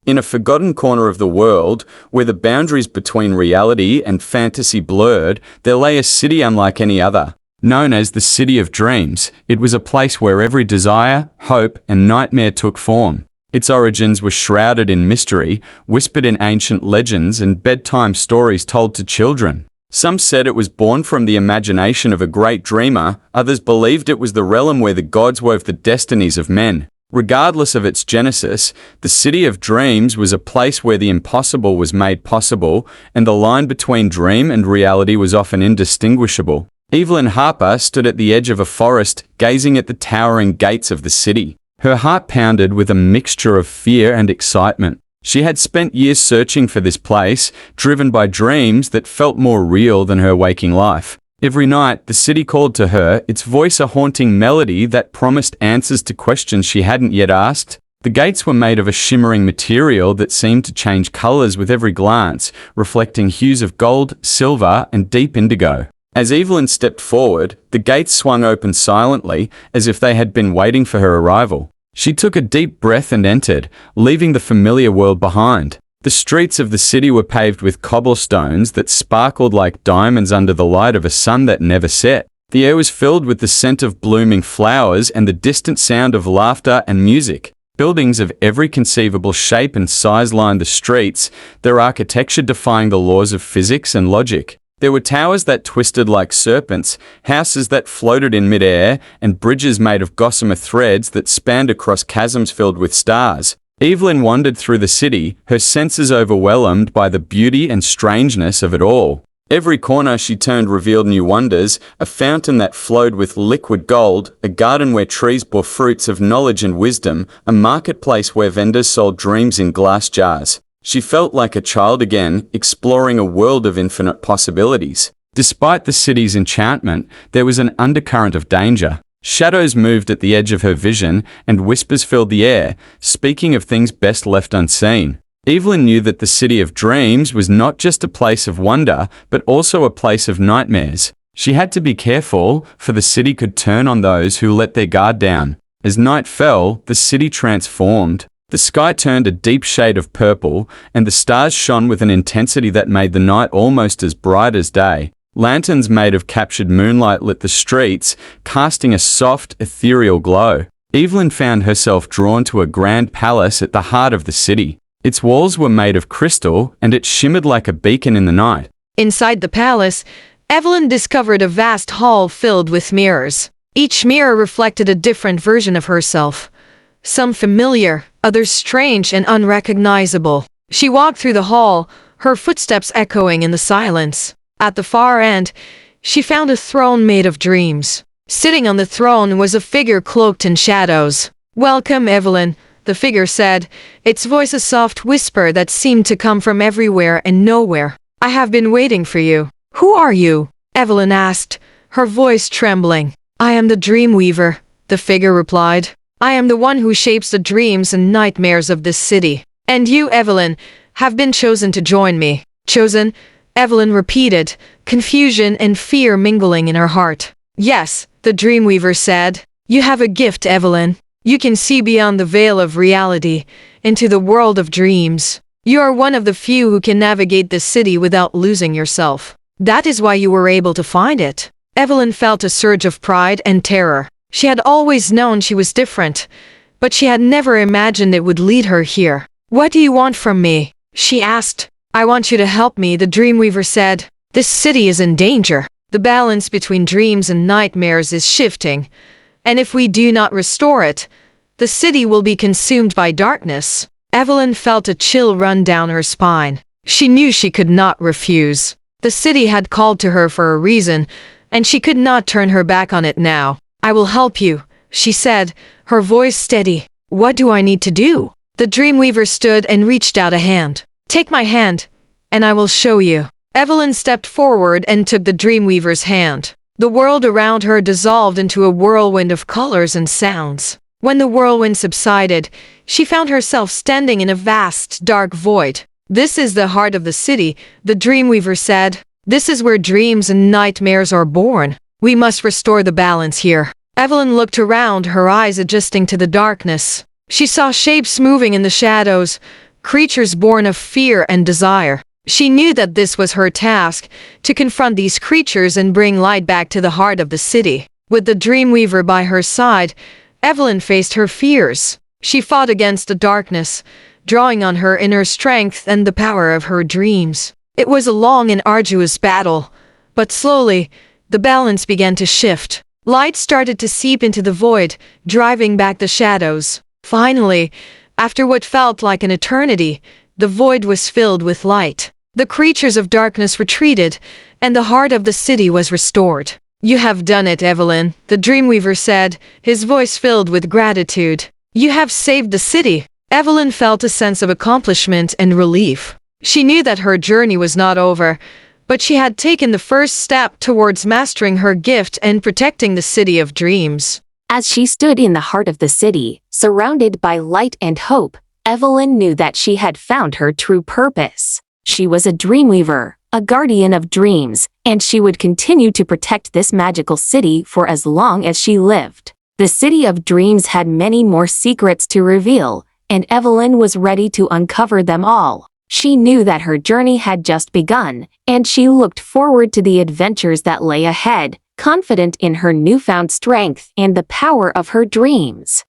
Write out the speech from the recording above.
In a forgotten corner of the world, where the boundaries between reality and fantasy blurred, there lay a city unlike any other. Known as the City of Dreams, it was a place where every desire, hope, and nightmare took form. Its origins were shrouded in mystery, whispered in ancient legends and bedtime stories told to children. Some said it was born from the imagination of a great dreamer, others believed it was the realm where the gods wove the destinies of men. Regardless of its genesis, the City of Dreams was a place where the impossible was made possible, and the line between dream and reality was often indistinguishable. Evelyn Harper stood at the edge of a forest, gazing at the towering gates of the city. Her heart pounded with a mixture of fear and excitement. She had spent years searching for this place, driven by dreams that felt more real than her waking life. Every night, the city called to her, its voice a haunting melody that promised answers to questions she hadn't yet asked. The gates were made of a shimmering material that seemed to change colors with every glance, reflecting hues of gold, silver, and deep indigo. As Evelyn stepped forward, the gates swung open silently, as if they had been waiting for her arrival. She took a deep breath and entered, leaving the familiar world behind. The streets of the city were paved with cobblestones that sparkled like diamonds under the light of a sun that never set. The air was filled with the scent of blooming flowers and the distant sound of laughter and music. Buildings of every conceivable shape and size lined the streets, their architecture defying the laws of physics and logic. There were towers that twisted like serpents, houses that floated in midair, and bridges made of gossamer threads that spanned across chasms filled with stars. Evelyn wandered through the city, her senses overwhelmed by the beauty and strangeness of it all. Every corner she turned revealed new wonders, a fountain that flowed with liquid gold, a garden where trees bore fruits of knowledge and wisdom, a marketplace where vendors sold dreams in glass jars. She felt like a child again, exploring a world of infinite possibilities. Despite the city's enchantment, there was an undercurrent of danger. Shadows moved at the edge of her vision, and whispers filled the air, speaking of things best left unseen. Evelyn knew that the City of Dreams was not just a place of wonder, but also a place of nightmares. She had to be careful, for the city could turn on those who let their guard down. As night fell, the city transformed. The sky turned a deep shade of purple, and the stars shone with an intensity that made the night almost as bright as day. Lanterns made of captured moonlight lit the streets, casting a soft, ethereal glow. Evelyn found herself drawn to a grand palace at the heart of the city. Its walls were made of crystal, and it shimmered like a beacon in the night. Inside the palace, Evelyn discovered a vast hall filled with mirrors. Each mirror reflected a different version of herself. Some familiar, others strange and unrecognizable. She walked through the hall, her footsteps echoing in the silence. At the far end, she found a throne made of dreams. Sitting on the throne was a figure cloaked in shadows. "Welcome, Evelyn," the figure said, its voice a soft whisper that seemed to come from everywhere and nowhere. "I have been waiting for you." "Who are you?" Evelyn asked, her voice trembling. "I am the Dreamweaver," the figure replied. "I am the one who shapes the dreams and nightmares of this city. And you, Evelyn, have been chosen to join me." "Chosen?" Evelyn repeated, confusion and fear mingling in her heart. "Yes," the Dreamweaver said. "You have a gift, Evelyn. You can see beyond the veil of reality, into the world of dreams. You are one of the few who can navigate this city without losing yourself. That is why you were able to find it." Evelyn felt a surge of pride and terror. She had always known she was different, but she had never imagined it would lead her here. "What do you want from me?" she asked. "I want you to help me," the Dreamweaver said. "This city is in danger. The balance between dreams and nightmares is shifting, and if we do not restore it, the city will be consumed by darkness." Evelyn felt a chill run down her spine. She knew she could not refuse. The city had called to her for a reason, and she could not turn her back on it now. "I will help you," she said, her voice steady. "What do I need to do?" The Dreamweaver stood and reached out a hand. "Take my hand, and I will show you." Evelyn stepped forward and took the Dreamweaver's hand. The world around her dissolved into a whirlwind of colors and sounds. When the whirlwind subsided, she found herself standing in a vast, dark void. "This is the heart of the city," the Dreamweaver said. "This is where dreams and nightmares are born. We must restore the balance here." Evelyn looked around, her eyes adjusting to the darkness. She saw shapes moving in the shadows, creatures born of fear and desire. She knew that this was her task, to confront these creatures and bring light back to the heart of the city. With the Dreamweaver by her side, Evelyn faced her fears. She fought against the darkness, drawing on her inner strength and the power of her dreams. It was a long and arduous battle, but slowly, the balance began to shift. Light started to seep into the void, driving back the shadows. Finally, after what felt like an eternity, the void was filled with light. The creatures of darkness retreated, and the heart of the city was restored. "You have done it, Evelyn," the Dreamweaver said, his voice filled with gratitude. "You have saved the city." Evelyn felt a sense of accomplishment and relief. She knew that her journey was not over, but she had taken the first step towards mastering her gift and protecting the City of Dreams. As she stood in the heart of the city, surrounded by light and hope, Evelyn knew that she had found her true purpose. She was a Dreamweaver, a guardian of dreams, and she would continue to protect this magical city for as long as she lived. The City of Dreams had many more secrets to reveal, and Evelyn was ready to uncover them all. She knew that her journey had just begun, and she looked forward to the adventures that lay ahead, confident in her newfound strength and the power of her dreams.